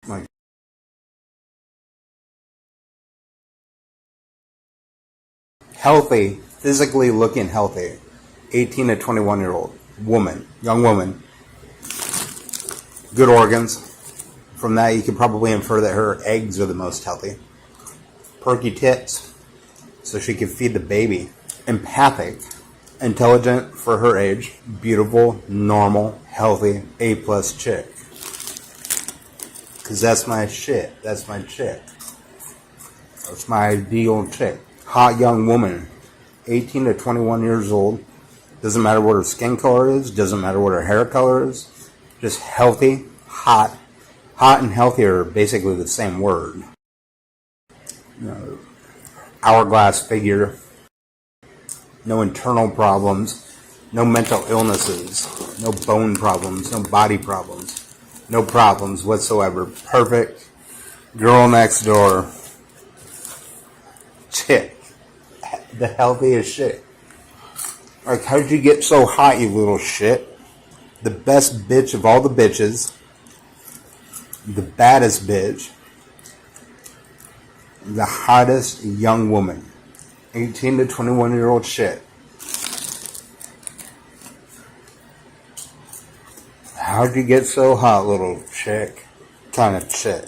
Like, healthy, physically looking healthy, 18 to 21 year old woman, young woman, good organs. From that, you can probably infer that her eggs are the most healthy. Perky tits, so she can feed the baby. Empathic, intelligent for her age, beautiful, normal, healthy, A+ chick. Because that's my shit. That's my chick. That's my ideal chick. Hot young woman, 18 to 21 years old. Doesn't matter what her skin color is. Doesn't matter what her hair color is. Just healthy, hot. Hot and healthy are basically the same word. Hourglass figure. No internal problems. No mental illnesses. No bone problems. No body problems. No problems whatsoever. Perfect. Girl next door. Chick. The healthiest shit. Like, how'd you get so hot, you little shit? The best bitch of all the bitches. The baddest bitch. The hottest young woman. 18 to 21 year old shit. How'd you get so hot, little chick? Kind of chick.